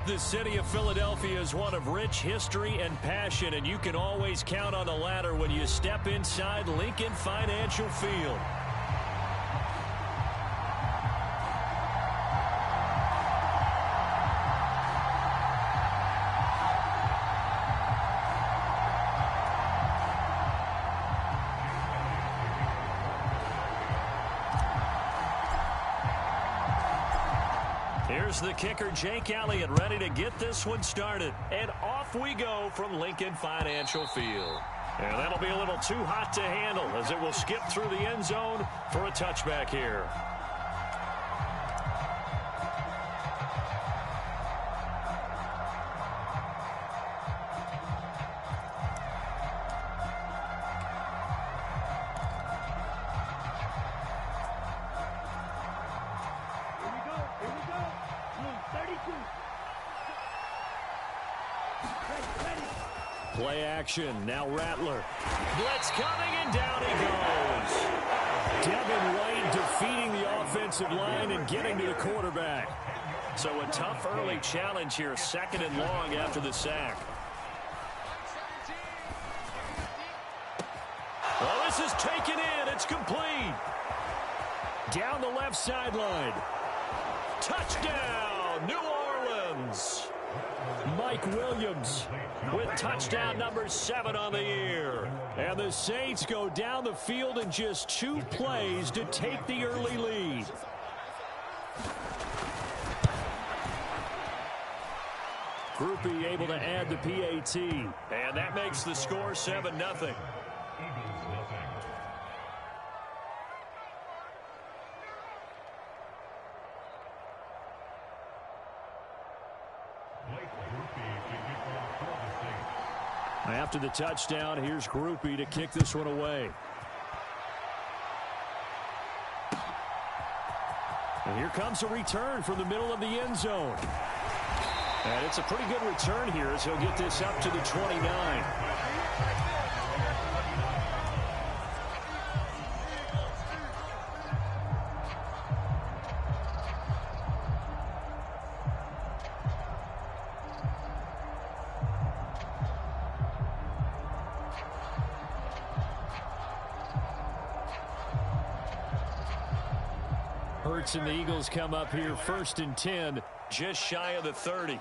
The city of Philadelphia is one of rich history and passion, and you can always count on the ladder when you step inside Lincoln Financial Field. Here's the kicker, Jake Elliott, ready to get this one started. And off we go from Lincoln Financial Field. And that'll be a little too hot to handle as it will skip through the end zone for a touchback here. Play action. Now Rattler. Blitz coming, and down he goes. Devin White defeating the offensive line and getting to the quarterback. So a tough early challenge here, 2nd and long after the sack. Well, this is taken in. It's complete. Down the left sideline. Touchdown, New Orleans. Mike Williams with touchdown number 7 on the year. And the Saints go down the field in just 2 plays to take the early lead. Groupie able to add the PAT. And that makes the score 7-0. After the touchdown, here's Groupie to kick this one away. And here comes a return from the middle of the end zone. And it's a pretty good return here as he'll get this up to the 29. Hurts and the Eagles come up here 1st and 10, just shy of the 30.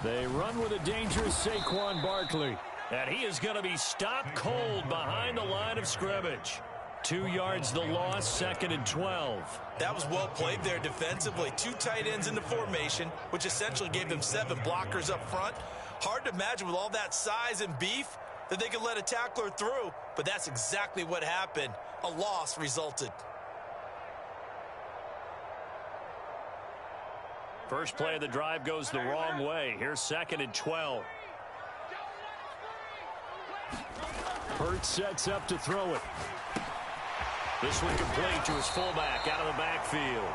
They run with a dangerous Saquon Barkley. And he is going to be stopped cold behind the line of scrimmage. 2 yards the loss, 2nd and 12. That was well played there defensively. 2 tight ends in the formation, which essentially gave them 7 blockers up front. Hard to imagine with all that size and beef that they could let a tackler through, but that's exactly what happened. A loss resulted. First play of the drive goes the wrong way. Here's 2nd and 12. Hurts sets up to throw it. This one complete to his fullback out of the backfield.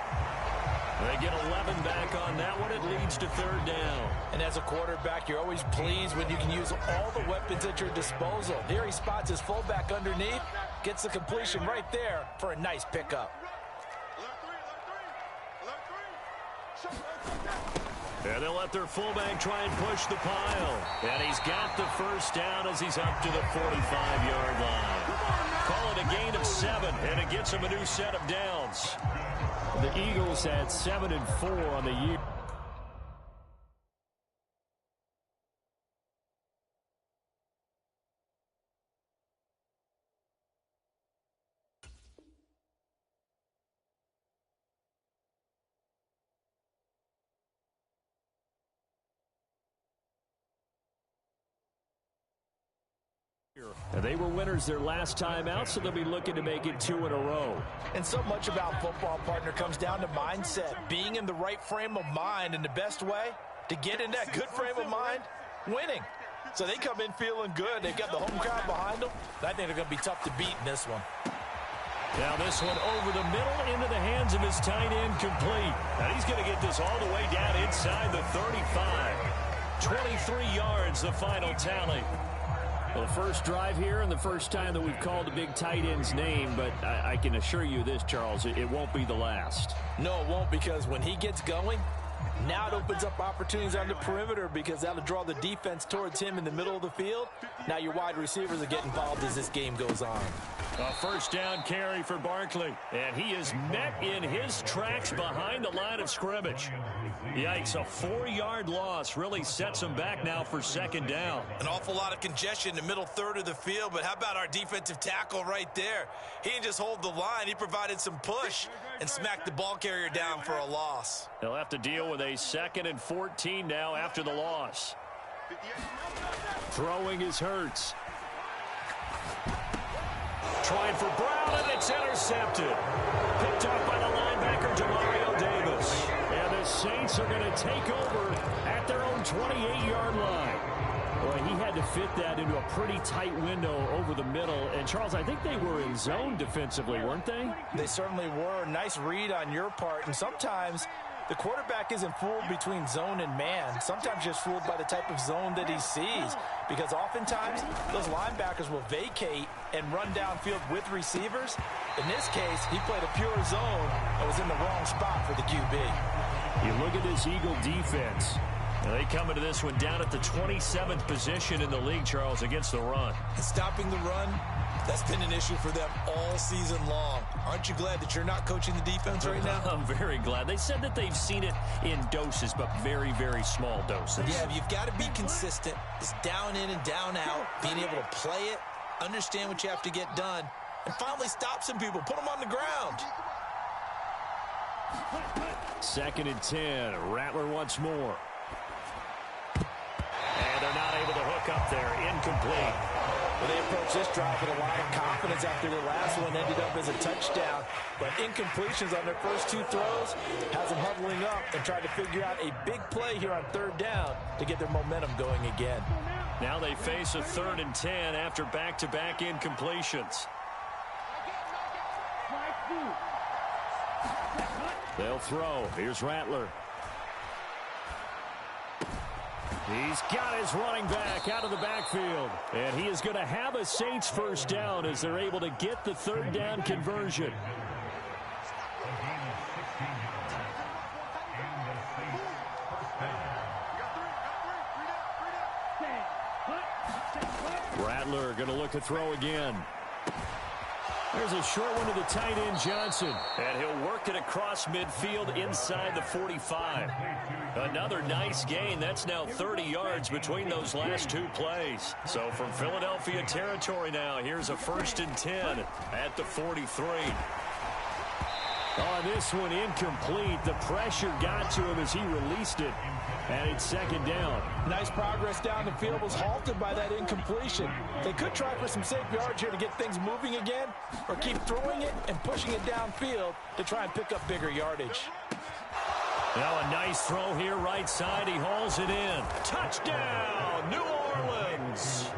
They get 11 back on that one. It leads to 3rd down. And as a quarterback, you're always pleased when you can use all the weapons at your disposal. Here he spots his fullback underneath, gets the completion right there for a nice pickup. And they'll let their fullback try and push the pile. And he's got the 1st down as he's up to the 45-yard line. Call it a gain of 7, and it gets him a new set of downs. The Eagles had 7 and 4 on the year. And they were winners their last time out, so they'll be looking to make it 2 in a row. And so much about football, partner, comes down to mindset. Being in the right frame of mind, and the best way to get in that good frame of mind, winning. So they come in feeling good. They've got the home crowd behind them. I think they're going to be tough to beat in this one. Now this one over the middle into the hands of his tight end, complete. And he's going to get this all the way down inside the 35. 23 yards, the final tally. Well, the first drive here and the first time that we've called the big tight end's name, but I can assure you this, Charles, it won't be the last. No, it won't, because when he gets going, now it opens up opportunities on the perimeter because that'll draw the defense towards him in the middle of the field. Now your wide receivers are getting involved as this game goes on. A first down carry for Barkley, and he is met in his tracks behind the line of scrimmage. Yikes, a 4-yard loss really sets him back now for second down. An awful lot of congestion in the middle third of the field, but how about our defensive tackle right there? He didn't just hold the line, he provided some push and smacked the ball carrier down for a loss. They'll have to deal with a 2nd and 14 now after the loss. Throwing is Hurts. Trying for Brown, and it's intercepted. Picked off by the linebacker, Demario Davis. And the Saints are going to take over at their own 28-yard line. Boy, he had to fit that into a pretty tight window over the middle. And, Charles, I think they were in zone defensively, weren't they? They certainly were. Nice read on your part. And sometimes the quarterback isn't fooled between zone and man. Sometimes just fooled by the type of zone that he sees. Because oftentimes, those linebackers will vacate and run downfield with receivers. In this case, he played a pure zone and was in the wrong spot for the QB. You look at this Eagle defense. They come into this one down at the 27th position in the league, Charles, against the run. And stopping the run, that's been an issue for them all season long. Aren't you glad that you're not coaching the defense right now? I'm very glad. They said that they've seen it in doses, but very, very small doses. Yeah, you've got to be consistent. It's down in and down out, being able to play it, understand what you have to get done, and finally stop some people, put them on the ground. 2nd and 10. Rattler once more. And they're not able to hook up there. Incomplete. Well, they approached this drive with a lot of confidence after the last one ended up as a touchdown. But incompletions on their first 2 throws has them huddling up and trying to figure out a big play here on 3rd down to get their momentum going again. Now they face a 3rd and 10 after back-to-back incompletions. They'll throw. Here's Rattler. He's got his running back out of the backfield. And he is going to have a Saints first down as they're able to get the 3rd down conversion. Rattler going to look to throw again. There's a short one to the tight end, Johnson. And he'll work it across midfield inside the 45. Another nice gain. That's now 30 yards between those last 2 plays. So from Philadelphia territory now, here's a 1st and 10 at the 43. On this one, incomplete. The pressure got to him as he released it. And it's 2nd down. Nice progress down the field was halted by that incompletion. They could try for some safe yards here to get things moving again, or keep throwing it and pushing it downfield to try and pick up bigger yardage. Now a nice throw here right side. He hauls it in. Touchdown, New Orleans.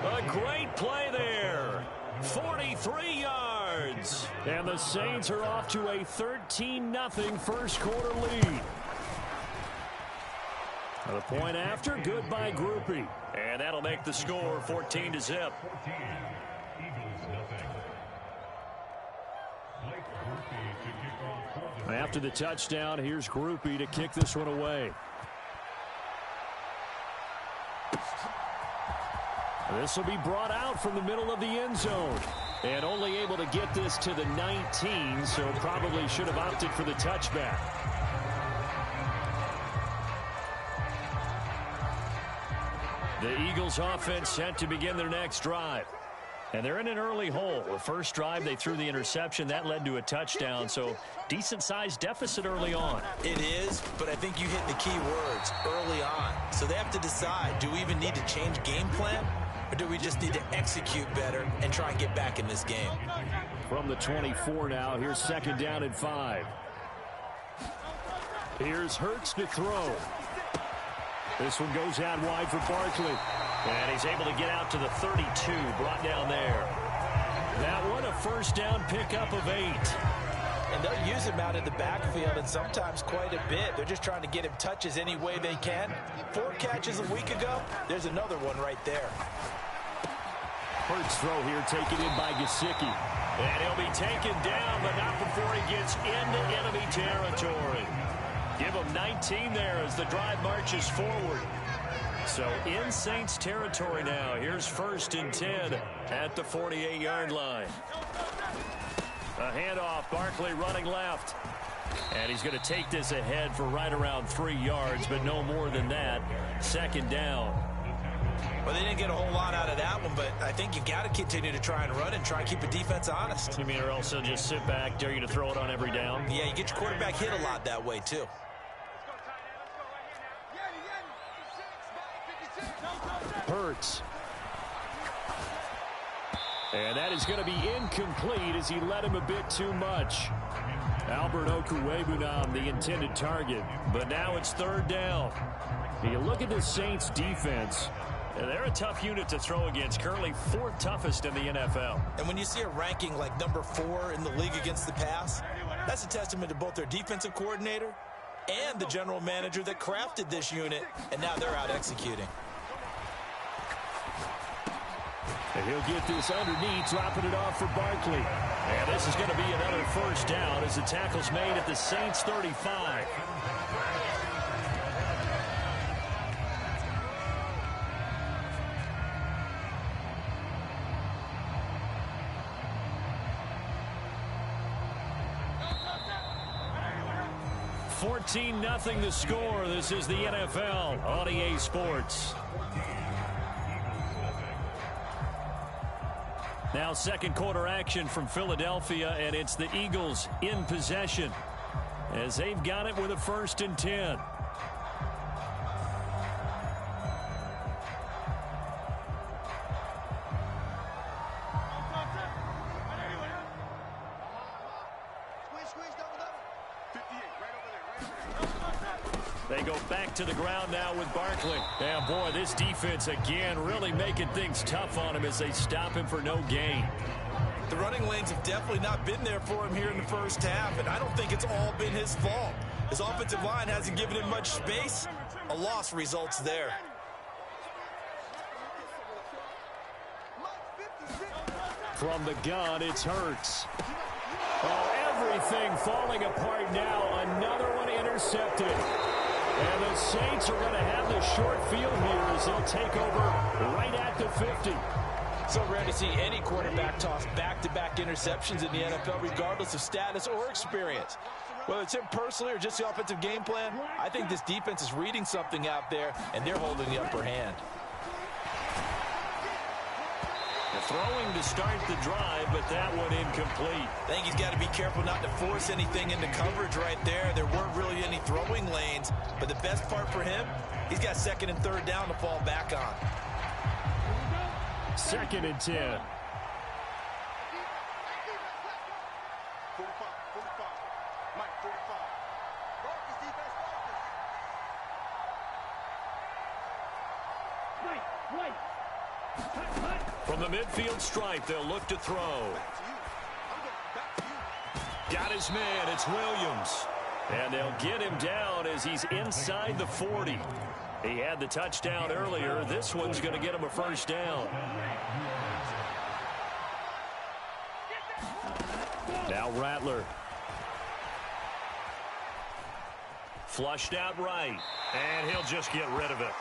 A great play there. 43 yards. And the Saints are off to a 13-0 first quarter lead. The point after, good by Groupie. And that'll make the score 14-0. After the touchdown, here's Groupie to kick this one away. This will be brought out from the middle of the end zone. And only able to get this to the 19, so probably should have opted for the touchback. The Eagles offense set to begin their next drive. And they're in an early hole. The first drive, they threw the interception. That led to a touchdown, so decent-sized deficit early on. It is, but I think you hit the key words, early on. So they have to decide, do we even need to change game plan, or do we just need to execute better and try and get back in this game? From the 24 now, here's 2nd down and 5. Here's Hurts to throw. This one goes out wide for Barkley. And he's able to get out to the 32, brought down there. That one, a first down pickup of 8. And they'll use him out in the backfield, and sometimes quite a bit. They're just trying to get him touches any way they can. 4 catches a week ago. There's another one right there. Hurts throw here taken in by Gesicki. And he'll be taken down, but not before he gets into enemy territory. Give him 19 there as the drive marches forward. So in Saints territory now. Here's 1st and 10 at the 48-yard line. A handoff, Barkley running left. And he's going to take this ahead for right around 3 yards, but no more than that. 2nd down. Well, they didn't get a whole lot out of that one, but I think you've got to continue to try and run and try and keep the defense honest. You mean or else they'll just sit back, dare you to throw it on every down? Yeah, you get your quarterback hit a lot that way, too. Hurts. And that is going to be incomplete as he led him a bit too much. Albert Okwuegbunam, the intended target. But now it's 3rd down. You look at the Saints defense. They're a tough unit to throw against. Currently 4th toughest in the NFL. And when you see a ranking like number 4 in the league against the pass, that's a testament to both their defensive coordinator and the general manager that crafted this unit, and now they're out executing. And he'll get this underneath, dropping it off for Barkley. And this is going to be another 1st down as the tackle's made at the Saints 35. (14-0) the score. This is the NFL on EA Sports. Now 2nd quarter action from Philadelphia, and it's the Eagles in possession as they've got it with a 1st and 10. They go back to the ground now with Barkley. And boy, this defense again really making things tough on him as they stop him for no gain. The running lanes have definitely not been there for him here in the 1st half, and I don't think it's all been his fault. His offensive line hasn't given him much space. A loss results there. From the gun, it's Hurts. Oh, everything falling apart now. Another one intercepted. And the Saints are going to have the short field here as they'll take over right at the 50. So rare to see any quarterback toss back-to-back interceptions in the NFL, regardless of status or experience. Whether it's him personally or just the offensive game plan, I think this defense is reading something out there, and they're holding the upper hand. Throwing to start the drive, but that one incomplete. I think he's got to be careful not to force anything into coverage right there. There weren't really any throwing lanes, but the best part for him, he's got 2nd and 3rd down to fall back on. 2nd and 10. From the midfield stripe, they'll look to throw. Got his man, it's Williams. And they'll get him down as he's inside the 40. He had the touchdown earlier. This one's going to get him a 1st down. Now Rattler. Flushed out right. And he'll just get rid of it.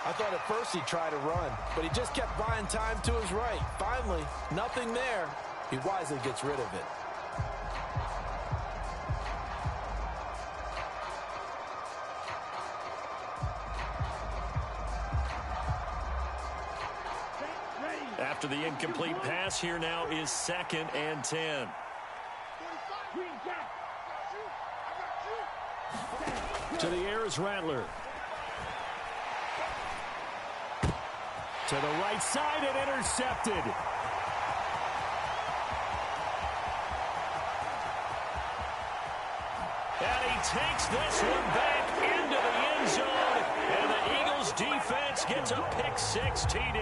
I thought at first he'd try to run, but he just kept buying time to his right. Finally, nothing there. He wisely gets rid of it. After the incomplete pass, here now is 2nd and 10. To the air is Rattler. To the right side and intercepted. And he takes this one back into the end zone. And the Eagles defense gets a pick 6 TD.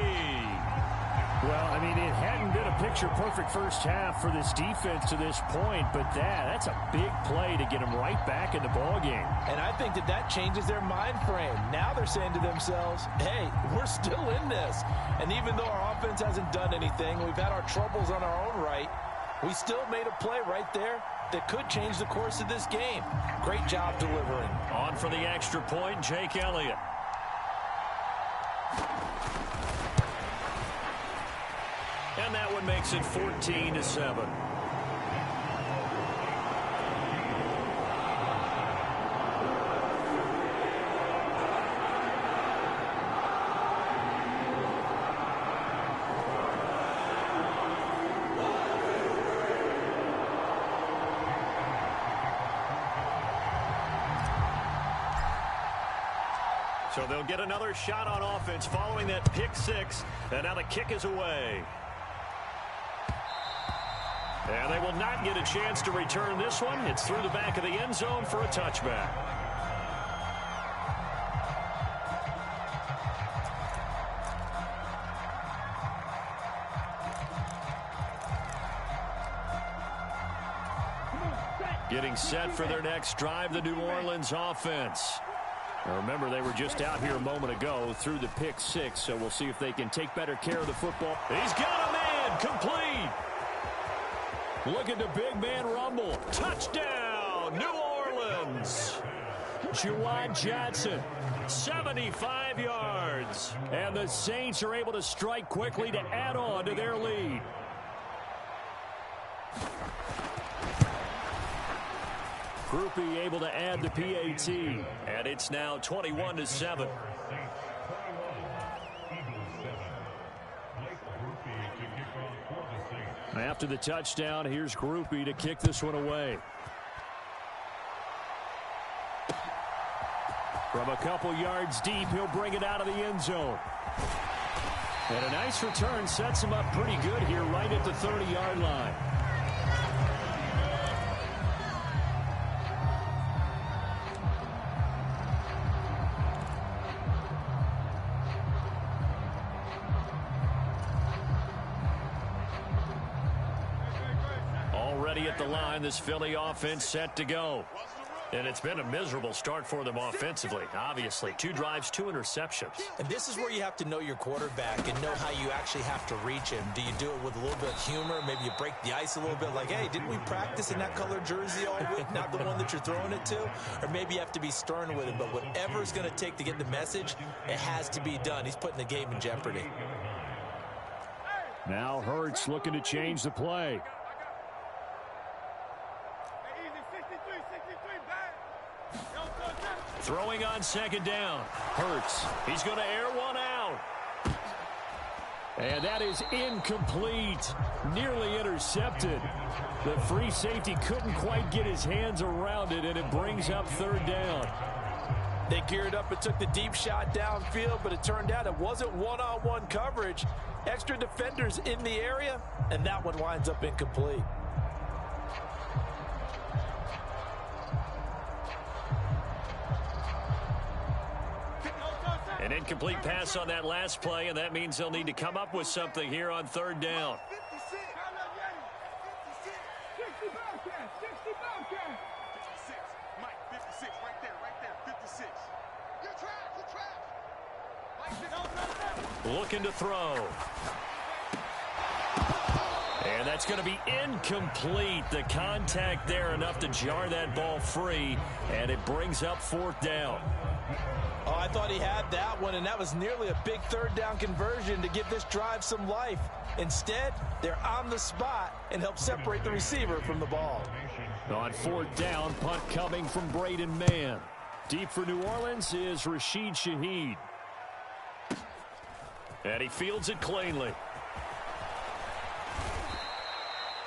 Well, I mean, it hadn't been a picture-perfect first half for this defense to this point, but that's a big play to get them right back in the ballgame. And I think that changes their mind frame. Now they're saying to themselves, hey, we're still in this. And even though our offense hasn't done anything, we've had our troubles on our own right, we still made a play right there that could change the course of this game. Great job delivering. On for the extra point, Jake Elliott. And that one makes it 14-7. So they'll get another shot on offense following that pick six. And now the kick is away. And they will not get a chance to return this one. It's through the back of the end zone for a touchback. Getting set for their next drive, the New Orleans offense. Now remember, they were just out here a moment ago through the pick six, so we'll see if they can take better care of the football. He's got a man, complete. Look at the big man rumble. Touchdown, New Orleans. Juwan Johnson, 75 yards. And the Saints are able to strike quickly to add on to their lead. Grupe able to add the PAT. And it's now 21-7. After the touchdown, here's Grupe to kick this one away. From a couple yards deep, he'll bring it out of the end zone. And a nice return sets him up pretty good here right at the 30-yard line. At the line, this Philly offense set to go. And it's been a miserable start for them offensively. Obviously, 2 drives, 2 interceptions. And this is where you have to know your quarterback and know how you actually have to reach him. Do you do it with a little bit of humor? Maybe you break the ice a little bit like, hey, didn't we practice in that color jersey all week, not the one that you're throwing it to? Or maybe you have to be stern with him. But whatever it's going to take to get the message, it has to be done. He's putting the game in jeopardy. Now Hurts looking to change the play. Throwing on second down. Hurts. He's going to air one out. And that is incomplete. Nearly intercepted. The free safety couldn't quite get his hands around it, and it brings up third down. They geared up and took the deep shot downfield, but it turned out it wasn't one-on-one coverage. Extra defenders in the area, and that one winds up incomplete. An incomplete pass on that last play, and that means they'll need to come up with something here on third down. Looking to throw. And that's going to be incomplete. The contact there enough to jar that ball free, and it brings up fourth down. Oh, I thought he had that one, and that was nearly a big third down conversion to give this drive some life. Instead, they're on the spot and help separate the receiver from the ball. On fourth down, punt coming from Braden Mann. Deep for New Orleans is Rashid Shaheed. And he fields it cleanly.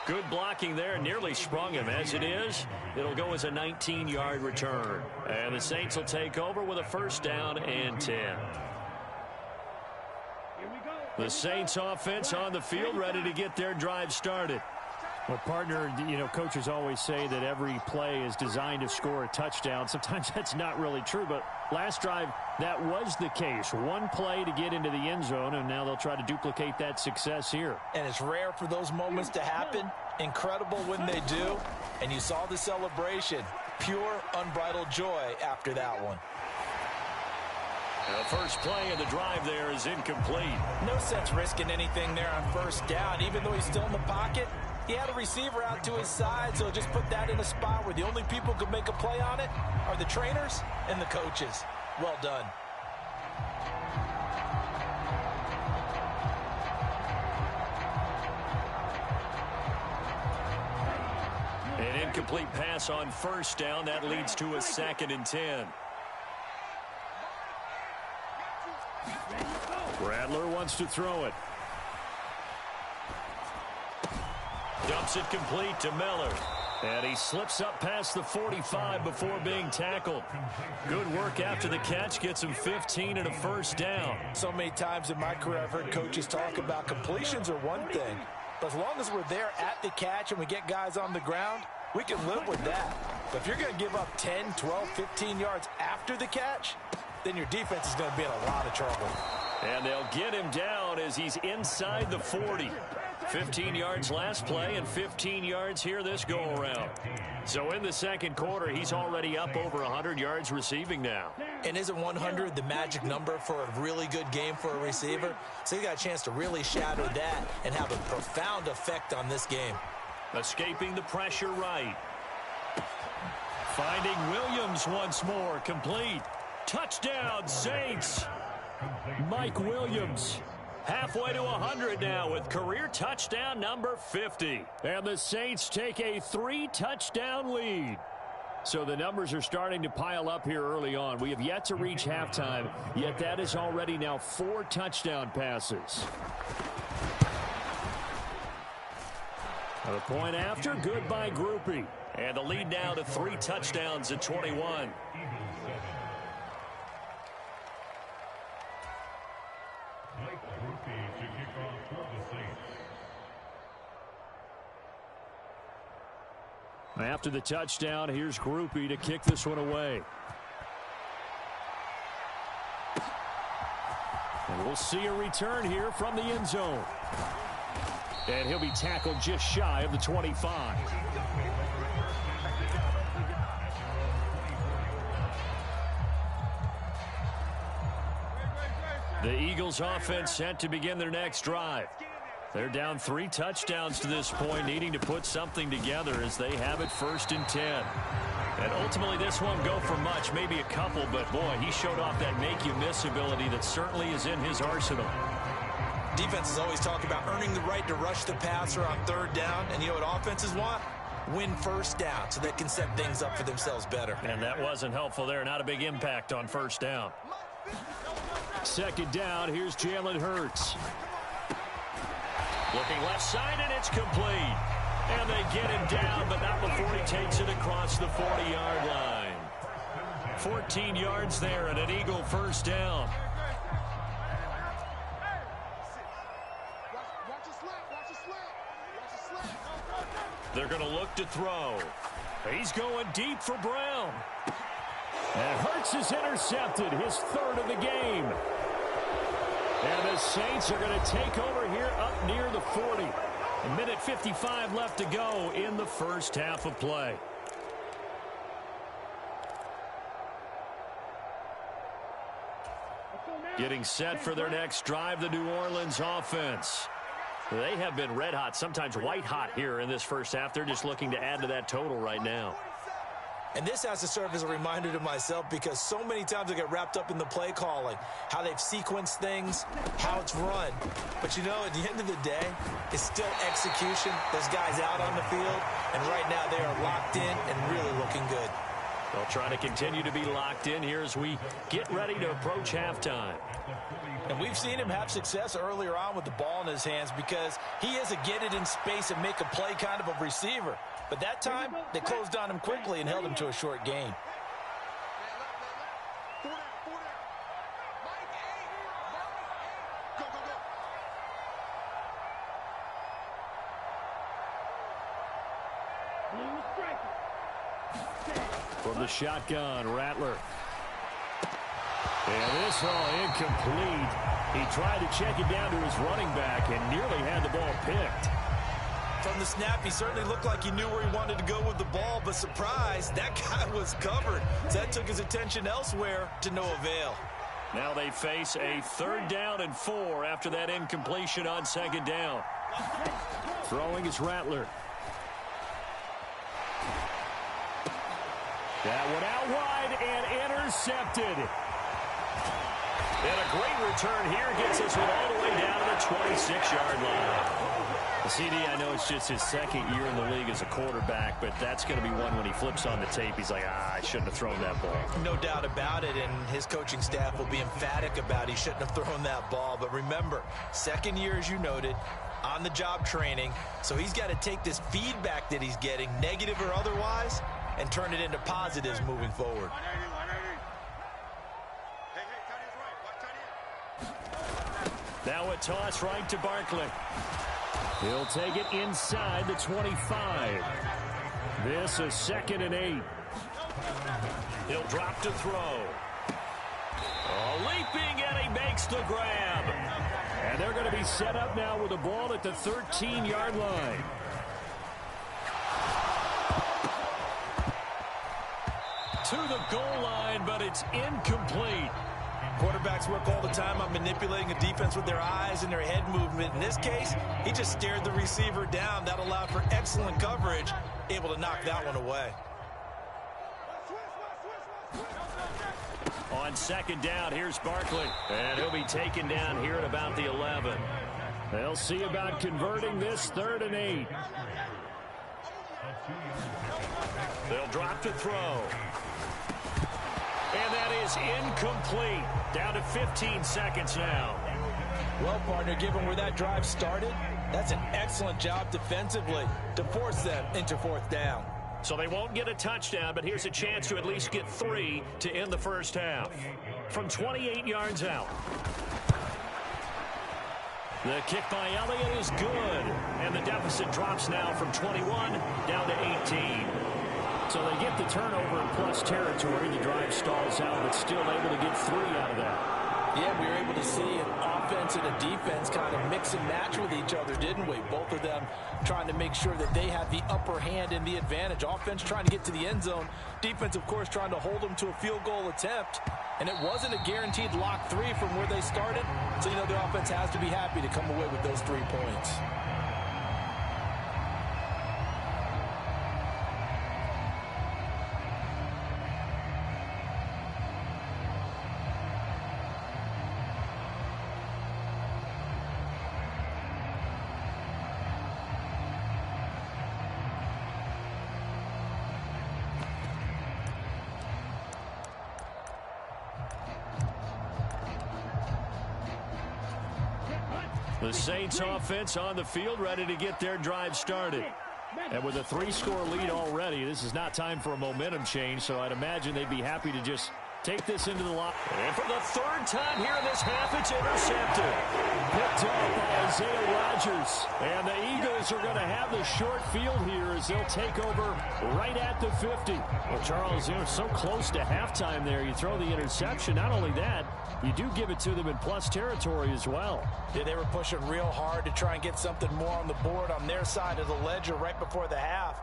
Good blocking there, nearly sprung him. As it is, it'll go as a 19-yard return. And the Saints will take over with a first down and 10. The Saints offense on the field, ready to get their drive started. Well, partner, coaches always say that every play is designed to score a touchdown. Sometimes that's not really true, but last drive, that was the case. One play to get into the end zone, and now they'll try to duplicate that success here. And it's rare for those moments to happen. Incredible when they do. And you saw the celebration. Pure, unbridled joy after that one. The first play of the drive there is incomplete. No sense risking anything there on first down. Even though he's still in the pocket, he had a receiver out to his side, so just put that in a spot where the only people who can make a play on it are the trainers and the coaches. Well done. An incomplete pass on first down. That leads to a 2nd and 10. Rattler wants to throw it. Dumps it complete to Miller. And he slips up past the 45 before being tackled. Good work after the catch. Gets him 15 and a first down. So many times in my career I've heard coaches talk about completions are one thing. But as long as we're there at the catch and we get guys on the ground, we can live with that. But if you're going to give up 10, 12, 15 yards after the catch, then your defense is going to be in a lot of trouble. And they'll get him down as he's inside the 40. 15 yards last play and 15 yards here this go-around. So in the second quarter, he's already up over 100 yards receiving now. And isn't 100 the magic number for a really good game for a receiver? So he got a chance to really shatter that and have a profound effect on this game. Escaping the pressure right. Finding Williams once more, complete. Touchdown, Saints. Mike Williams. Halfway to 100 now with career touchdown number 50. And the Saints take a 3-touchdown lead. So the numbers are starting to pile up here early on. We have yet to reach halftime, yet that is already now 4 touchdown passes. A point after, good by Grupe. And the lead now to 3 touchdowns at 21. After the touchdown, here's Grupe to kick this one away. And we'll see a return here from the end zone. And he'll be tackled just shy of the 25. The Eagles offense set to begin their next drive. They're down 3 touchdowns to this point, needing to put something together as they have it 1st and 10. And ultimately this won't go for much, maybe a couple, but boy, he showed off that make-you-miss ability that certainly is in his arsenal. Defenses always talk about earning the right to rush the passer on 3rd down, and you know what offenses want? Win 1st down so they can set things up for themselves better. And that wasn't helpful there, not a big impact on 1st down. 2nd down, here's Jalen Hurts. Looking left side, and it's complete. And they get him down, but not before he takes it across the 40-yard line. 14 yards there and an Eagle 1st down. They're going to look to throw. He's going deep for Brown. And Hurts is intercepted, his 3rd of the game. And the Saints are going to take over here up near the 40. A minute 55 left to go in the first half of play. Getting set for their next drive, the New Orleans offense. They have been red hot, sometimes white hot here in this first half. They're just looking to add to that total right now. And this has to serve as a reminder to myself because so many times I get wrapped up in the play calling, how they've sequenced things, how it's run. But, you know, at the end of the day, it's still execution. There's guys out on the field, and right now they are locked in and really looking good. They'll try to continue to be locked in here as we get ready to approach halftime. And we've seen him have success earlier on with the ball in his hands because he is a get it in space and make a play kind of a receiver. But that time, they closed on him quickly and held him to a short gain. From the shotgun, Rattler. And this all incomplete. He tried to check it down to his running back and nearly had the ball picked. From the snap, he certainly looked like he knew where he wanted to go with the ball, but surprise, that guy was covered. So that took his attention elsewhere to no avail. Now they face a 3rd down and 4 after that incompletion on 2nd down. Throwing is Rattler. That one out wide and intercepted. And a great return here gets us all the way down to the 26-yard line. CD, I know it's just his 2nd year in the league as a quarterback, but that's going to be one when he flips on the tape. He's like, I shouldn't have thrown that ball. No doubt about it, and his coaching staff will be emphatic about he shouldn't have thrown that ball. But remember, 2nd year, as you noted, on-the-job training, so he's got to take this feedback that he's getting, negative or otherwise, and turn it into positives moving forward. Now a toss right to Barkley. He'll take it inside the 25. This is 2nd and 8. He'll drop to throw. Leaping, and he makes the grab. And they're going to be set up now with the ball at the 13-yard line. To the goal line, but it's incomplete. Quarterbacks work all the time on manipulating a defense with their eyes and their head movement. In this case, he just stared the receiver down. That allowed for excellent coverage, able to knock that one away. On 2nd down, here's Barkley. And he'll be taken down here at about the 11. They'll see about converting this 3rd and 8. They'll drop to throw. And that is incomplete. Down to 15 seconds now. Well, partner, given where that drive started, that's an excellent job defensively to force them into 4th down. So they won't get a touchdown, but here's a chance to at least get 3 to end the 1st half. From 28 yards out. The kick by Elliott is good. And the deficit drops now from 21 down to 18. So they get the turnover in plus territory. The drive stalls out, but still able to get 3 out of that. Yeah, we were able to see an offense and a defense kind of mix and match with each other, didn't we? Both of them trying to make sure that they had the upper hand and the advantage. Offense trying to get to the end zone. Defense, of course, trying to hold them to a field goal attempt. And it wasn't a guaranteed lock 3 from where they started. So, you know, the offense has to be happy to come away with those 3 points. The Saints offense on the field, ready to get their drive started. And with a 3-score lead already, this is not time for a momentum change, so I'd imagine they'd be happy to just take this into the lock. And for the 3rd time here in this half, it's intercepted. Picked up by Isaiah Rodgers. And the Eagles are going to have the short field here as they'll take over right at the 50. Well, Charles, you're so close to halftime there. You throw the interception. Not only that, you do give it to them in plus territory as well. Yeah, they were pushing real hard to try and get something more on the board on their side of the ledger right before the half.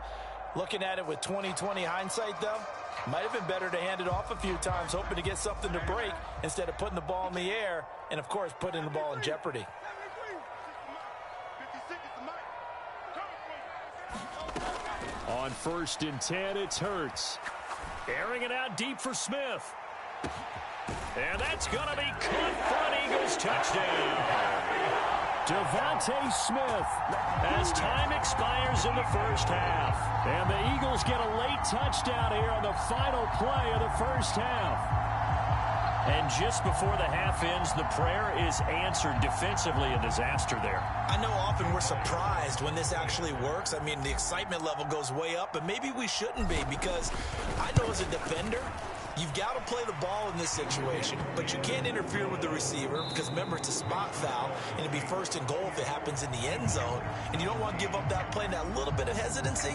Looking at it with 20/20 hindsight, though, might have been better to hand it off a few times, hoping to get something to break instead of putting the ball in the air and, of course, putting the ball in jeopardy. On 1st and 10, it's Hurts. Airing it out deep for Smith. And that's going to be caught for an Eagles touchdown. Devontae Smith as time expires in the 1st half. And the Eagles get a late touchdown here on the final play of the 1st half. And just before the half ends, the prayer is answered. Defensively, a disaster there. I know often we're surprised when this actually works. I mean, the excitement level goes way up, but maybe we shouldn't be, because I know as a defender, you've got to play the ball in this situation, but you can't interfere with the receiver because, remember, it's a spot foul, and it'd be 1st and goal if it happens in the end zone, and you don't want to give up that play. And that little bit of hesitancy,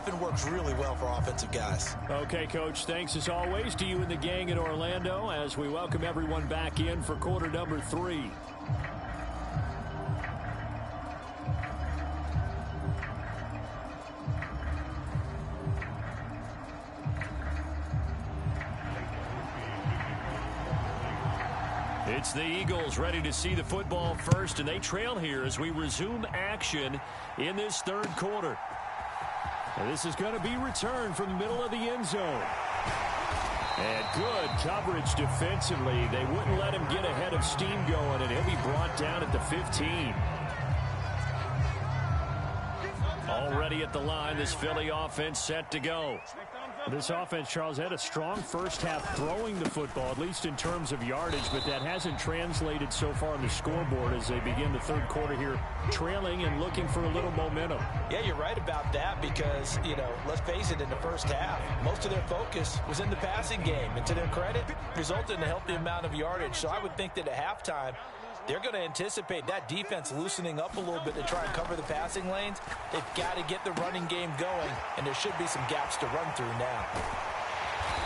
often works really well for offensive guys. Okay, Coach, thanks as always to you and the gang in Orlando as we welcome everyone back in for quarter number 3. It's the Eagles ready to see the football first, and they trail here as we resume action in this third quarter. And this is going to be returned from the middle of the end zone. And good coverage defensively. They wouldn't let him get ahead of steam going, and he'll be brought down at the 15. Already at the line, this Philly offense set to go. This offense, Charles, had a strong first half throwing the football, at least in terms of yardage, but that hasn't translated so far on the scoreboard as they begin the third quarter here, trailing and looking for a little momentum. Yeah, you're right about that because, let's face it, in the first half, most of their focus was in the passing game. And to their credit, resulted in a healthy amount of yardage. So I would think that at halftime, they're going to anticipate that defense loosening up a little bit to try and cover the passing lanes. They've got to get the running game going, and there should be some gaps to run through now.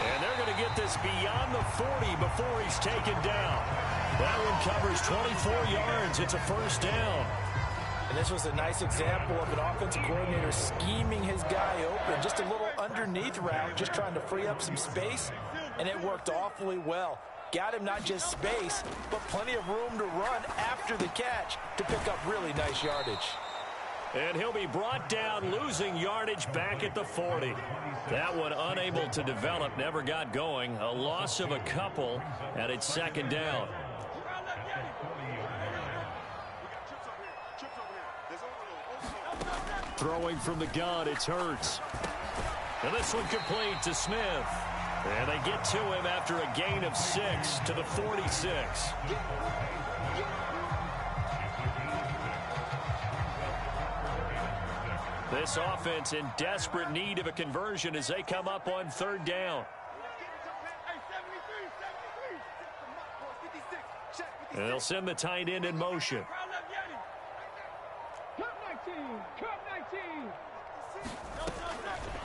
And they're going to get this beyond the 40 before he's taken down. That one covers 24 yards. It's a first down. And this was a nice example of an offensive coordinator scheming his guy open. Just a little underneath route, just trying to free up some space, and it worked awfully well. Got him not just space, but plenty of room to run after the catch to pick up really nice yardage. And he'll be brought down, losing yardage back at the 40. That one unable to develop, never got going. A loss of a couple, and it's second down. Throwing from the gun, it's Hurts. And this one complete to Smith. And they get to him after a gain of 6 to the 46. This offense in desperate need of a conversion as they come up on third down. And they'll send the tight end in motion.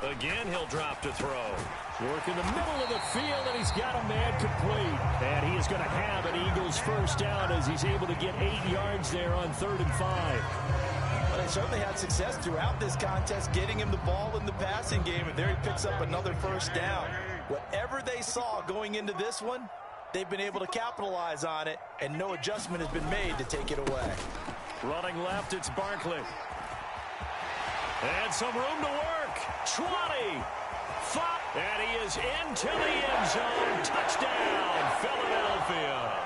Again, he'll drop to throw. Work in the middle of the field, and he's got a man complete. And he is going to have an Eagles first down as he's able to get 8 yards there on 3rd and 5. Well, they certainly had success throughout this contest, getting him the ball in the passing game, and there he picks up another first down. Whatever they saw going into this one, they've been able to capitalize on it, and no adjustment has been made to take it away. Running left, it's Barkley. And some room to work. 20. 5. And he is into the end zone. Touchdown, Philadelphia.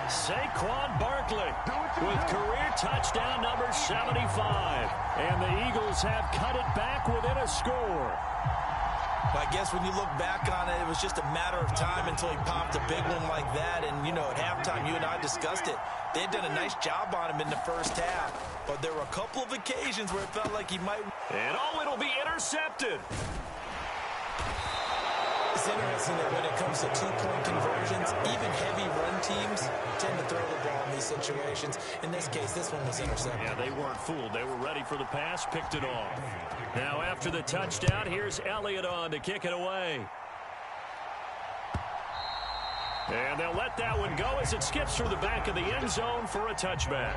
Saquon Barkley with career touchdown number 75. And the Eagles have cut it back within a score. I guess when you look back on it, it was just a matter of time until he popped a big one like that. And, at halftime, you and I discussed it. They had done a nice job on him in the first half. But there were a couple of occasions where it felt like he might. And it'll be intercepted. It's interesting that when it comes to two-point conversions, even heavy run teams tend to throw the ball in these situations. In this case, this one was intercepted. Yeah, they weren't fooled. They were ready for the pass, picked it off. Now after the touchdown, here's Elliott on to kick it away. And they'll let that one go as it skips through the back of the end zone for a touchback.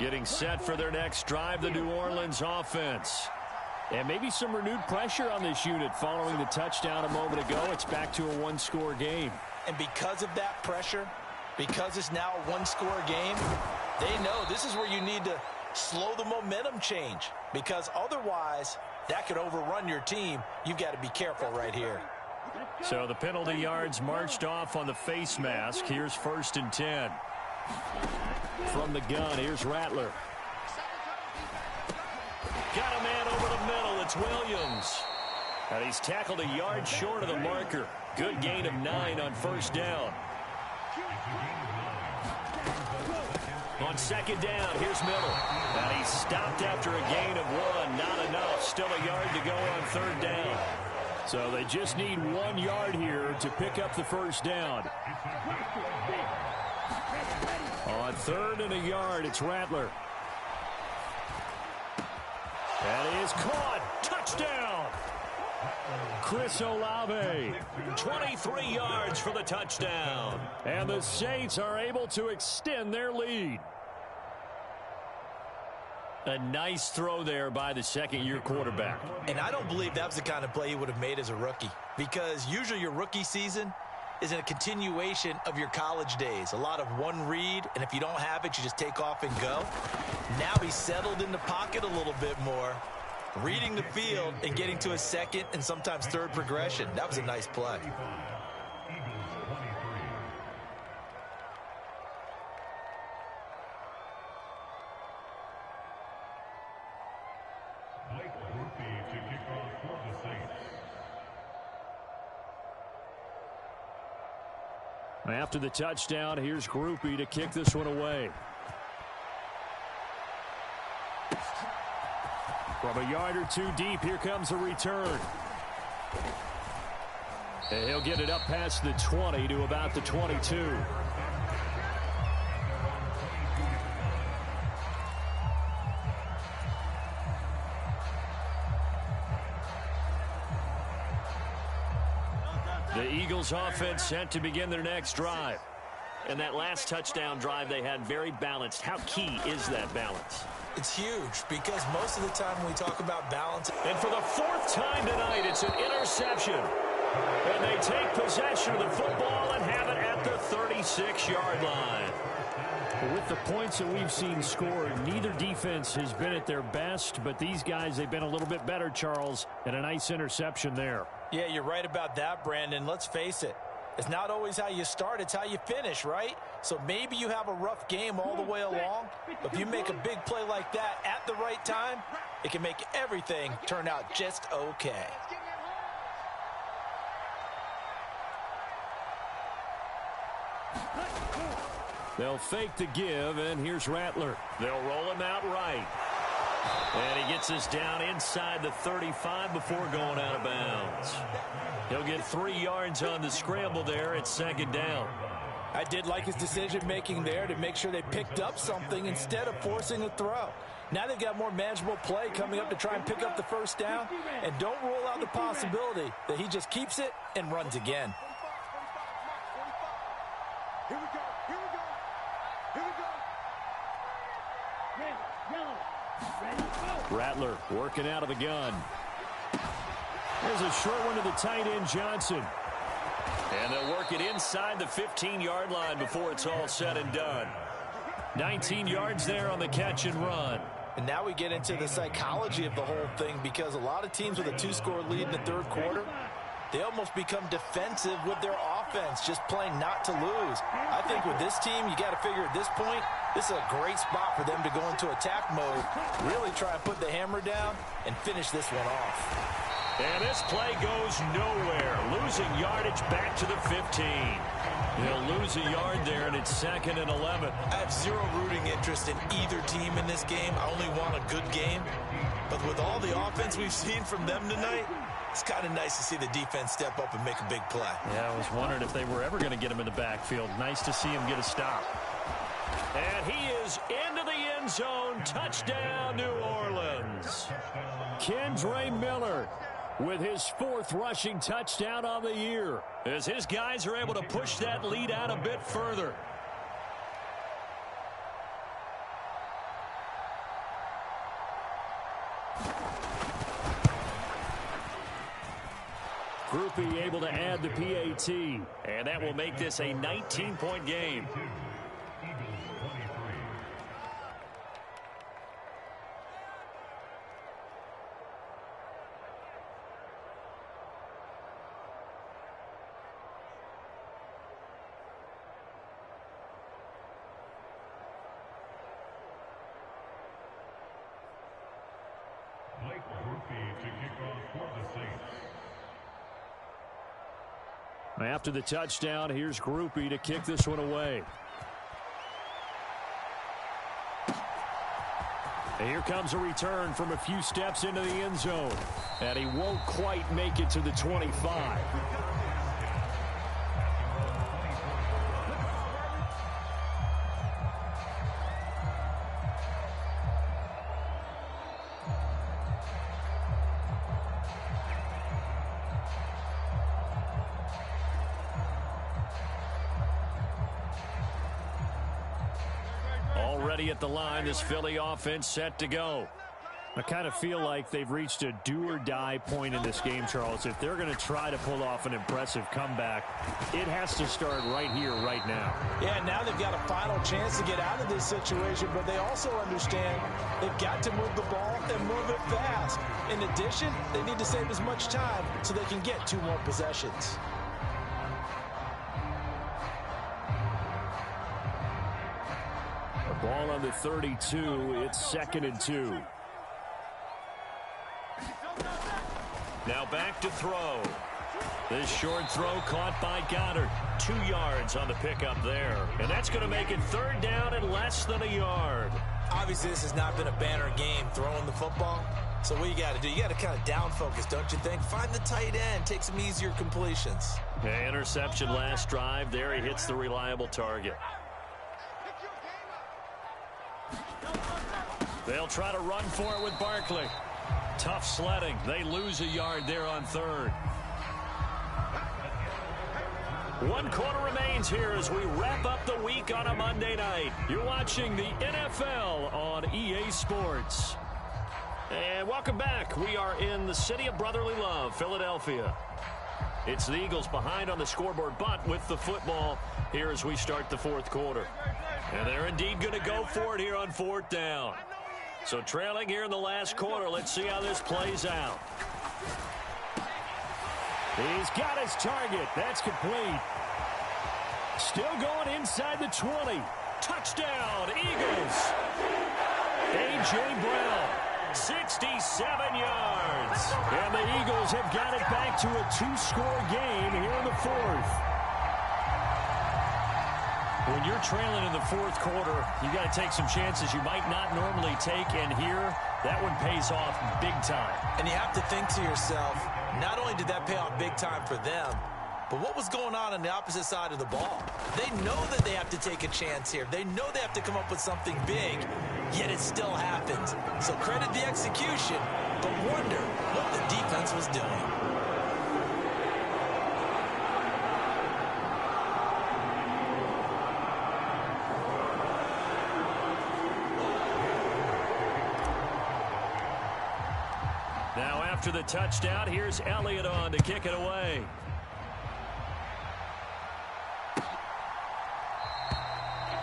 Getting set for their next drive, the New Orleans offense. And maybe some renewed pressure on this unit following the touchdown a moment ago. It's back to a one-score game. And because of that pressure, because it's now a one-score game, they know this is where you need to slow the momentum change. Because otherwise, that could overrun your team. You've got to be careful right here. So the penalty yards marched off on the face mask. Here's 1st and 10. From the gun, here's Rattler. Got a man over the middle. It's Williams. And he's tackled a yard short of the marker. Good gain of 9 on 1st down. On 2nd down, here's Miller. And he's stopped after a gain of 1. Not enough. Still a yard to go on 3rd down. So they just need 1 yard here to pick up the first down. On 3rd and a yard, it's Rattler. That is caught. Touchdown. Chris Olave. 23 yards for the touchdown. And the Saints are able to extend their lead. A nice throw there by the second-year quarterback. And I don't believe that was the kind of play he would have made as a rookie, because usually your rookie season is a continuation of your college days. A lot of one read, and if you don't have it, you just take off and go. Now he's settled in the pocket a little bit more, reading the field and getting to a second and sometimes third progression. That was a nice play. After the touchdown, here's Grupe to kick this one away. From a yard or two deep, here comes a return. And he'll get it up past the 20 to about the 22. The Eagles offense set to begin their next drive. And that last touchdown drive they had very balanced. How key is that balance? It's huge, because most of the time when we talk about balance. And for the 4th time tonight, it's an interception. And they take possession of the football and have it at the 36-yard line. With the points that we've seen scored, neither defense has been at their best, but these guys, they've been a little bit better, Charles, and a nice interception there. Yeah, you're right about that, Brandon. Let's face it. It's not always how you start, it's how you finish, right? So maybe you have a rough game all the way along, but if you make a big play like that at the right time, it can make everything turn out just okay. They'll fake the give, and here's Rattler. They'll roll him out right. And he gets us down inside the 35 before going out of bounds. He'll get 3 yards on the scramble there at 2nd down. I did like his decision-making there to make sure they picked up something instead of forcing a throw. Now they've got more manageable play coming up to try and pick up the first down, and don't rule out the possibility that he just keeps it and runs again. Here we go. Here we go. Here we go. Red, yellow. Ready, go. Rattler working out of the gun. There's a short one to the tight end, Johnson. And they'll work it inside the 15-yard line before it's all said and done. 19 yards there on the catch and run. And now we get into the psychology of the whole thing, because a lot of teams with a 2-score lead in the 3rd quarter, they almost become defensive with their offense, just playing not to lose. I think with this team, you got to figure at this point, this is a great spot for them to go into attack mode, really try and put the hammer down and finish this one off. And this play goes nowhere. Losing yardage back to the 15. He'll lose a yard there, and it's 2nd and 11. I have zero rooting interest in either team in this game. I only want a good game. But with all the offense we've seen from them tonight, it's kind of nice to see the defense step up and make a big play. Yeah, I was wondering if they were ever going to get him in the backfield. Nice to see him get a stop. And he is into the end zone. Touchdown, New Orleans. Kendre Miller with his 4th rushing touchdown on the year, as his guys are able to push that lead out a bit further. Grupe able to add the PAT, and that will make this a 19-point game. After the touchdown, here's Grupe to kick this one away. And here comes a return from a few steps into the end zone. And he won't quite make it to the 25. Already at the line, this Philly offense set to go. I kind of feel like they've reached a do-or-die point in this game, Charles. If they're going to try to pull off an impressive comeback, it has to start right here, right now. Yeah, now they've got a final chance to get out of this situation, but they also understand they've got to move the ball and move it fast. In addition, they need to save as much time so they can get 2 more possessions. The ball on the 32, it's 2nd and 2. Now back to throw. This short throw caught by Goddard. 2 yards on the pickup there. And that's going to make it 3rd down and less than a yard. Obviously, this has not been a banner game throwing the football. So what you got to do, you got to kind of down focus, don't you think? Find the tight end, take some easier completions. Yeah, interception last drive. There he hits the reliable target. They'll try to run for it with Barkley. Tough sledding. They lose a yard there on 3rd. 1 quarter remains here as we wrap up the week on a Monday night. You're watching the NFL on EA Sports. And welcome back. We are in the city of brotherly love, Philadelphia. It's the Eagles behind on the scoreboard, but with the football here as we start the 4th quarter. And they're indeed going to go for it here on 4th down. So trailing here in the last quarter. Let's see how this plays out. He's got his target. That's complete. Still going inside the 20. Touchdown, Eagles. A.J. Brown, 67 yards. And the Eagles have got it back to a 2-score game here in the 4th. When you're trailing in the 4th quarter, you got to take some chances you might not normally take, and here, that one pays off big time. And you have to think to yourself, not only did that pay off big time for them, but what was going on the opposite side of the ball? They know that they have to take a chance here. They know they have to come up with something big, yet it still happens. So credit the execution, but wonder what the defense was doing. After the touchdown, here's Elliott on to kick it away.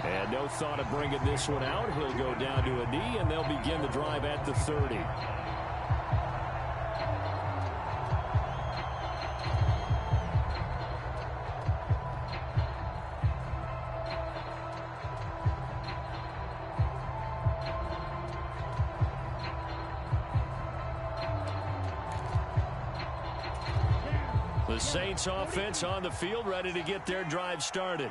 And no thought of bringing this one out. He'll go down to a knee, and they'll begin the drive at the 30. The Saints offense on the field, ready to get their drive started.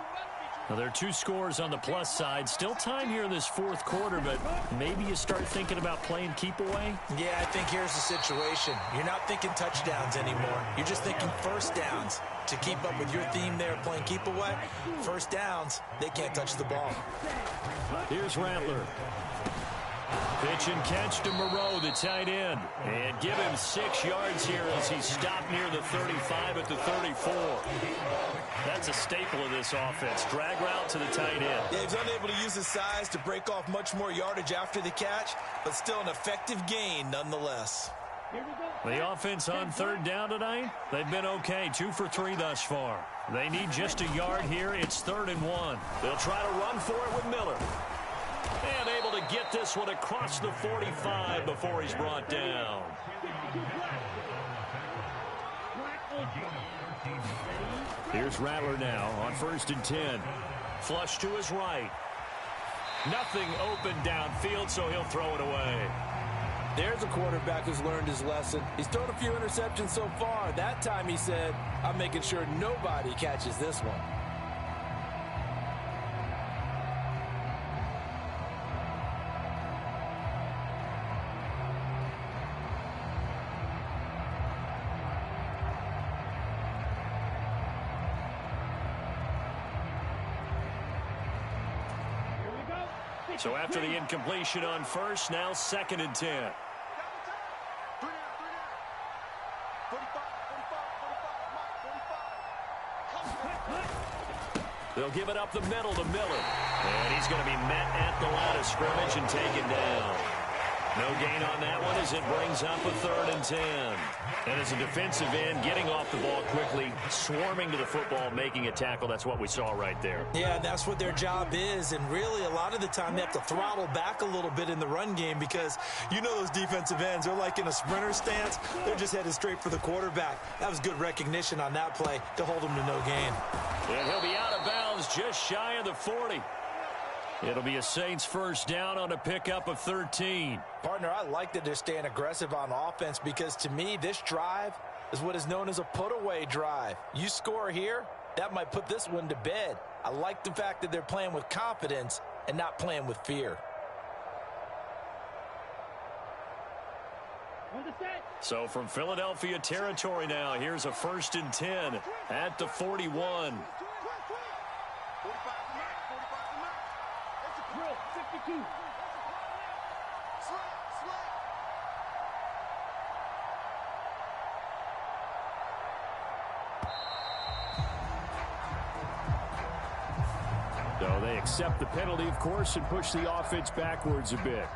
Now, there are 2 scores on the plus side. Still time here in this 4th quarter, but maybe you start thinking about playing keep away? Yeah, I think here's the situation. You're not thinking touchdowns anymore. You're just thinking 1st downs. To keep up with your theme there, playing keep away, 1st downs, they can't touch the ball. Here's Rattler. Pitch and catch to Moreau, the tight end. And give him 6 yards here as he stopped near the 35 at the 34. That's a staple of this offense. Drag route to the tight end. Yeah, he's unable to use his size to break off much more yardage after the catch, but still an effective gain nonetheless. The offense on 3rd down tonight, they've been okay. 2 for 3 thus far. They need just a yard here. It's 3rd and 1. They'll try to run for it with Miller. And able to get this one across the 45 before he's brought down. Here's Rattler now on 1st and 10. Flush to his right. Nothing open downfield, so he'll throw it away. There's a quarterback who's learned his lesson. He's thrown a few interceptions so far. That time he said, I'm making sure nobody catches this one. So after the incompletion on first, now 2nd and 10. They'll give it up the middle to Miller. And he's going to be met at the line of scrimmage and taken down. No gain on that one as it brings up a 3rd and 10. And as a defensive end, getting off the ball quickly, swarming to the football, making a tackle. That's what we saw right there. Yeah, that's what their job is. And really, a lot of the time, they have to throttle back a little bit in the run game because you know those defensive ends, they're like in a sprinter stance. They're just headed straight for the quarterback. That was good recognition on that play to hold him to no gain. And he'll be out of bounds just shy of the 40. It'll be a Saints first down on a pickup of 13. Partner, I like that they're staying aggressive on offense because to me, this drive is what is known as a put-away drive. You score here, that might put this one to bed. I like the fact that they're playing with confidence and not playing with fear. So from Philadelphia territory now, here's a 1st and 10 at the 41. So they accept the penalty, of course, and push the offense backwards a bit.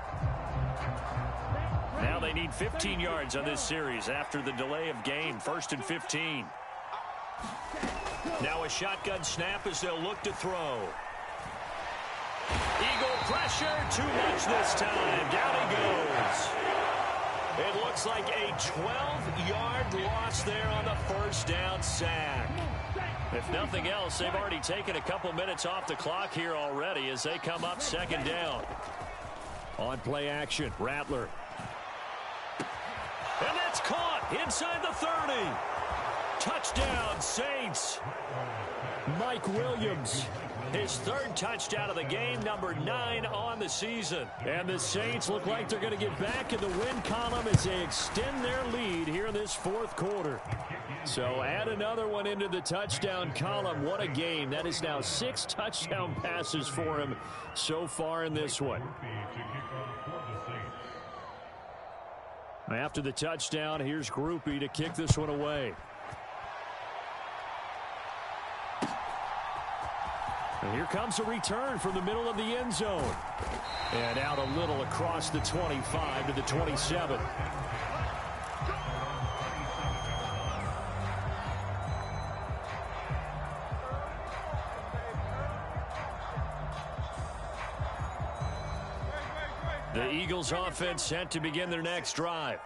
Now they need 15 yards on this series after the delay of game. 1st and 15. Now a shotgun snap as they'll look to throw. Eagle pressure, too much this time. Down he goes. It looks like a 12-yard loss there on the first down sack. If nothing else, they've already taken a couple minutes off the clock here already as they come up 2nd down. On play action, Rattler. And that's caught inside the 30. Touchdown, Saints. Mike Williams. His 3rd touchdown of the game, number 9 on the season. And the Saints look like they're going to get back in the win column as they extend their lead here in this 4th quarter. So add another one into the touchdown column. What a game. That is now 6 touchdown passes for him so far in this one. After the touchdown, here's Grupe to kick this one away. And here comes a return from the middle of the end zone. And out a little across the 25 to the 27. The Eagles offense set to begin their next drive.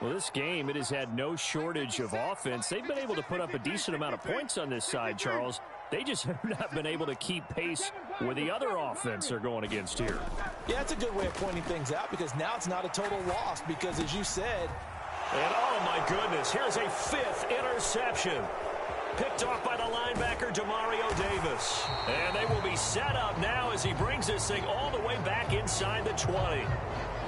Well, this game, it has had no shortage of offense. They've been able to put up a decent amount of points on this side, Charles. They just have not been able to keep pace with the other offense they're going against here. Yeah, it's a good way of pointing things out because now it's not a total loss because, as you said. And, oh, my goodness, here's a 5th interception. Picked off by the linebacker, Demario Davis. And they will be set up now as he brings this thing all the way back inside the 20.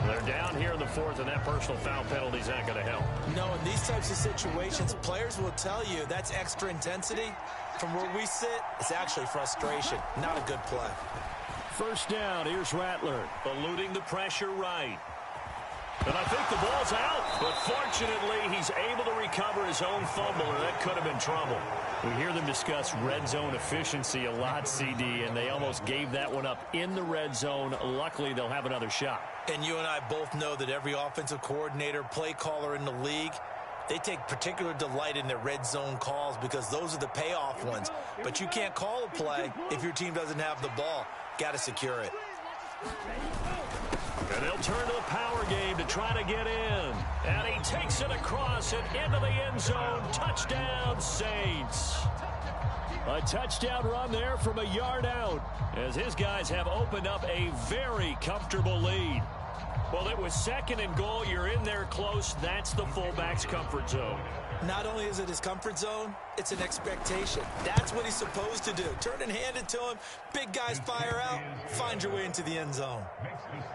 They're down here in the 4th, and that personal foul penalty is not going to help. No, in these types of situations, players will tell you that's extra intensity. From where we sit, it's actually frustration. Not a good play. First down, here's Rattler. Eluding the pressure right. And I think the ball's out. But fortunately, he's able to recover his own fumble, or that could have been trouble. We hear them discuss red zone efficiency a lot, CD, and they almost gave that one up in the red zone. Luckily, they'll have another shot. And you and I both know that every offensive coordinator, play caller in the league, they take particular delight in their red zone calls because those are the payoff ones. But you can't call a play if your team doesn't have the ball. Got to secure it. And they'll turn to the power game to try to get in. And he takes it across and into the end zone. Touchdown, Saints. A touchdown run there from a yard out as his guys have opened up a very comfortable lead. Well, it was 2nd and goal. You're in there close. That's the fullback's comfort zone. Not only is it his comfort zone, it's an expectation. That's what he's supposed to do. Turn and hand it to him. Big guys fire out. Find your way into the end zone.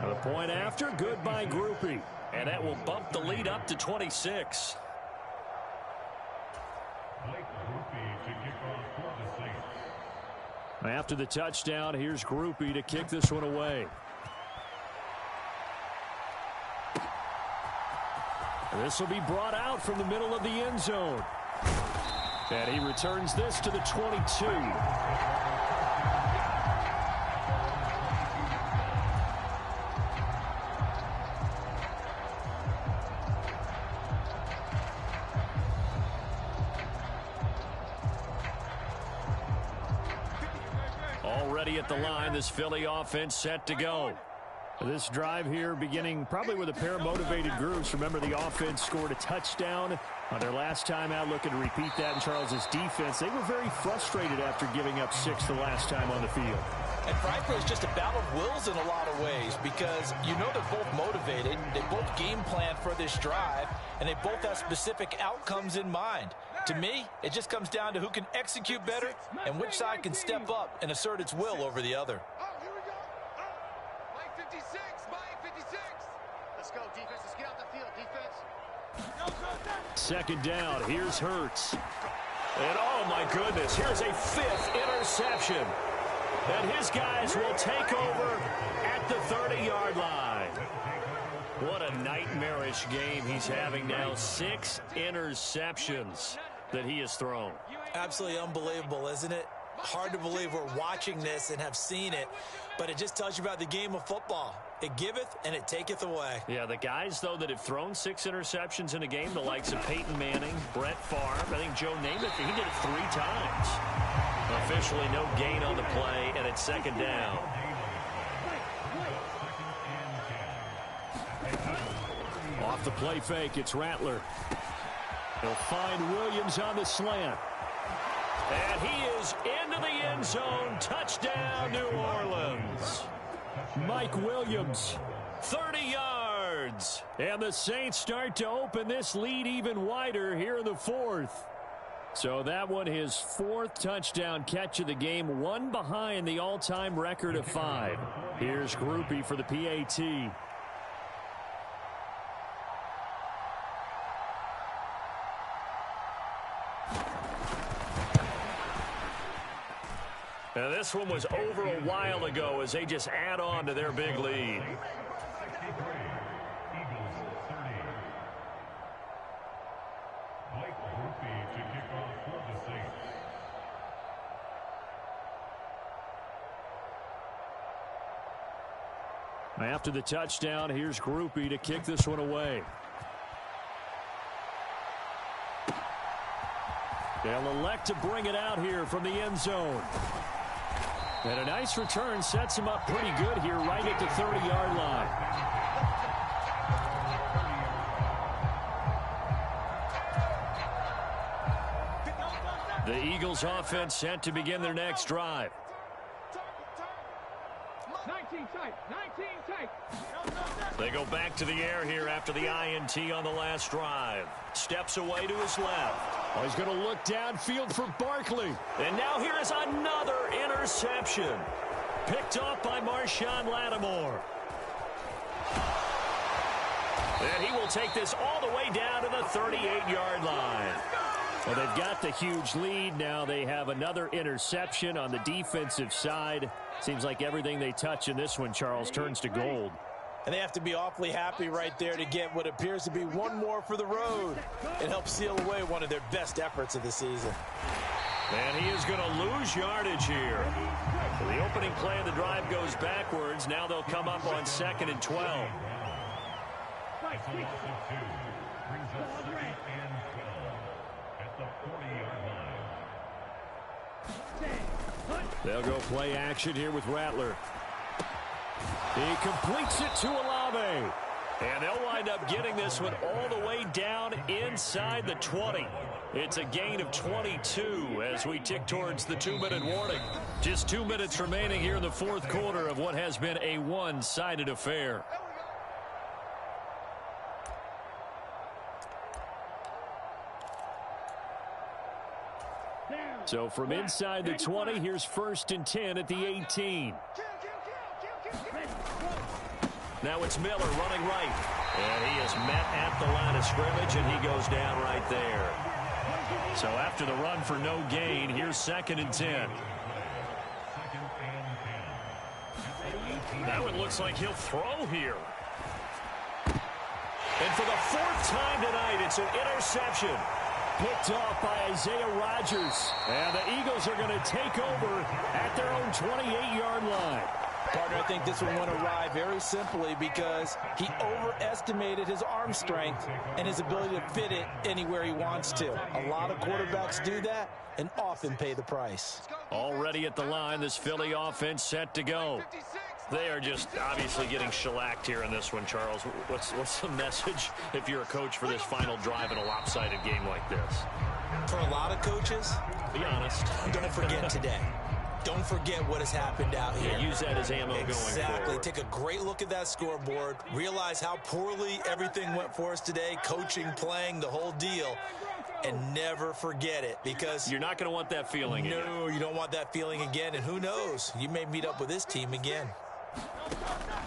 The point after, good by Grupe. And that will bump the lead up to 26. After the touchdown, here's Grupe to kick this one away. This will be brought out from the middle of the end zone. And he returns this to the 22. Already at the line, this Philly offense set to go. This drive here beginning probably with a pair of motivated groups. Remember, the offense scored a touchdown on their last time out, looking to repeat that in Charles's defense. They were very frustrated after giving up 6 the last time on the field. And frankly, it's just a battle of wills in a lot of ways because you know they're both motivated. They both game plan for this drive, and they both have specific outcomes in mind. To me, it just comes down to who can execute better and which side can step up and assert its will over the other. Second down, here's Hurts. And oh my goodness, here's a 5th interception. And his guys will take over at the 30-yard line. What a nightmarish game he's having now. 6 interceptions that he has thrown. Absolutely unbelievable, isn't it? Hard to believe we're watching this and have seen it, but it just tells you about the game of football. It giveth and it taketh away. Yeah, the guys, though, that have thrown 6 interceptions in a game, the likes of Peyton Manning, Brett Favre, I think Joe Namath, he did it 3 times. Officially no gain on the play, and it's second down. Off the play fake, it's Rattler. He'll find Williams on the slant. And he is into the end zone. Touchdown, New Orleans. Mike Williams, 30 yards. And the Saints start to open this lead even wider here in the 4th. So that one, his 4th touchdown catch of the game, one behind the all-time record of 5. Here's Grupe for the PAT. Now this one was over a while ago as they just add on to their big lead. After the touchdown, here's Grupe to kick this one away. They'll elect to bring it out here from the end zone. And a nice return sets him up pretty good here right at the 30-yard line. The Eagles offense set to begin their next drive. 19 tight, 19 tight. They go back to the air here after the INT on the last drive. Steps away to his left. Oh, he's going to look downfield for Barkley. And now here is another interception. Picked off by Marshawn Lattimore. And he will take this all the way down to the 38-yard line. Well, they've got the huge lead. Now they have another interception on the defensive side. Seems like everything they touch in this one, Charles, turns to gold. And they have to be awfully happy right there to get what appears to be one more for the road. It helps seal away one of their best efforts of the season. And he is going to lose yardage here. The opening play of the drive goes backwards. Now they'll come up on 2nd and 12. They'll go play action here with Rattler. He completes it to Olave. And they'll wind up getting this one all the way down inside the 20. It's a gain of 22 as we tick towards the 2-minute warning. Just 2 minutes remaining here in the 4th quarter of what has been a one-sided affair. So from inside the 20, here's 1st and 10 at the 18. Now it's Miller running right. And he is met at the line of scrimmage, and he goes down right there. So after the run for no gain, here's 2nd and 10. That one looks like he'll throw here. And for the 4th time tonight. It's an interception. Picked off by Isaiah Rodgers. And the Eagles are going to take over at their own 28-yard line. Partner, I think this one went awry very simply because he overestimated his arm strength and his ability to fit it anywhere he wants to. A lot of quarterbacks do that and often pay the price. Already at the line, this Philly offense set to go. They are just obviously getting shellacked here in this one, Charles. What's the message if you're a coach for this final drive in a lopsided game like this? For a lot of coaches, be honest. Don't forget today. Don't forget what has happened out here. Yeah, use that as ammo going forward. Exactly. Take a great look at that scoreboard. Realize how poorly everything went for us today. Coaching, playing, the whole deal. And never forget it, because you're not going to want that feeling again. No, you don't want that feeling again. And who knows? You may meet up with this team again.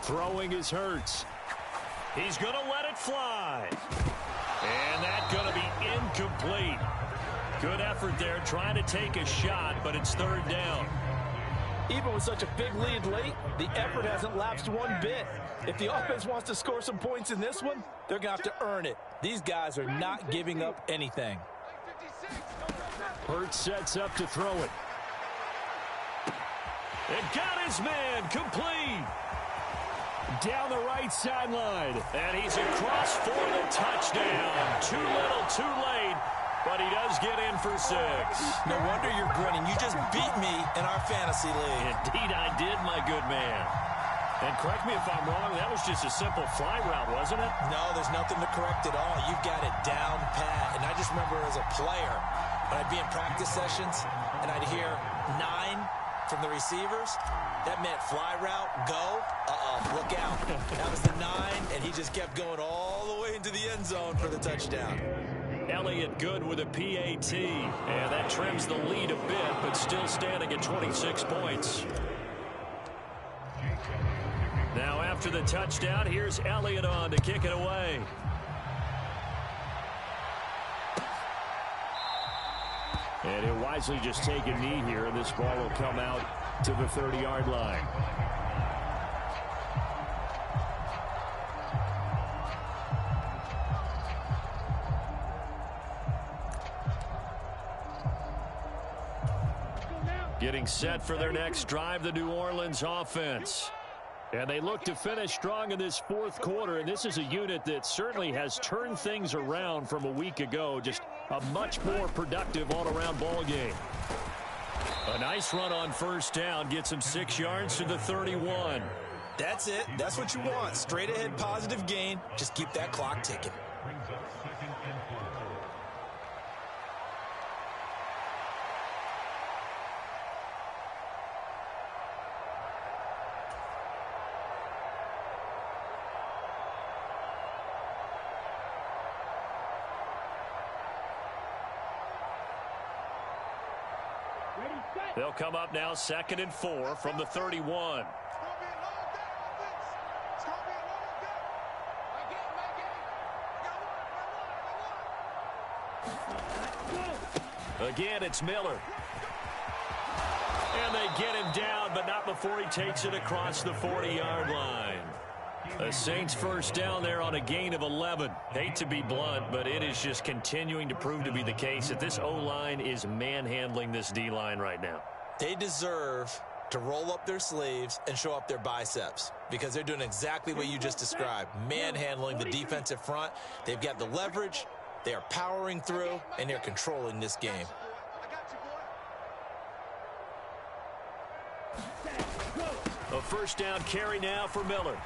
Throwing is Hurts. He's going to let it fly. And that's going to be incomplete. Good effort there, trying to take a shot, but it's 3rd down. Even with such a big lead late, the effort hasn't lapsed one bit. If the offense wants to score some points in this one, they're going to have to earn it. These guys are not giving up anything. Hurts sets up to throw it. And got his man complete. Down the right sideline. And he's across for the touchdown. Too little, too late. But he does get in for 6. No wonder you're grinning. You just beat me in our fantasy league. Indeed I did, my good man. And correct me if I'm wrong, that was just a simple fly route, wasn't it? No, there's nothing to correct at all. You've got it down pat. And I just remember as a player, when I'd be in practice sessions and I'd hear 9 from the receivers, that meant fly route, go, look out. That was the 9, and he just kept going all the way into the end zone for the touchdown. Elliott good with a PAT, and that trims the lead a bit, but still standing at 26 points. Now after the touchdown, here's Elliott on to kick it away. And he'll wisely just take a knee here, and this ball will come out to the 30-yard line. Getting set for their next drive, the New Orleans offense. And they look to finish strong in this 4th quarter, and this is a unit that certainly has turned things around from a week ago. Just a much more productive all-around ball game. A nice run on 1st down, gets him 6 yards to the 31. That's it. That's what you want. Straight ahead positive gain. Just keep that clock ticking. They'll come up now 2nd and 4 from the 31. Again, it's Miller. And they get him down, but not before he takes it across the 40-yard line. The Saints 1st down there on a gain of 11. Hate to be blunt, but it is just continuing to prove to be the case that this O-line is manhandling this D-line right now. They deserve to roll up their sleeves and show up their biceps, because they're doing exactly what you just described, manhandling the defensive front. They've got the leverage, they are powering through, and they're controlling this game. A 1st down carry now for Miller.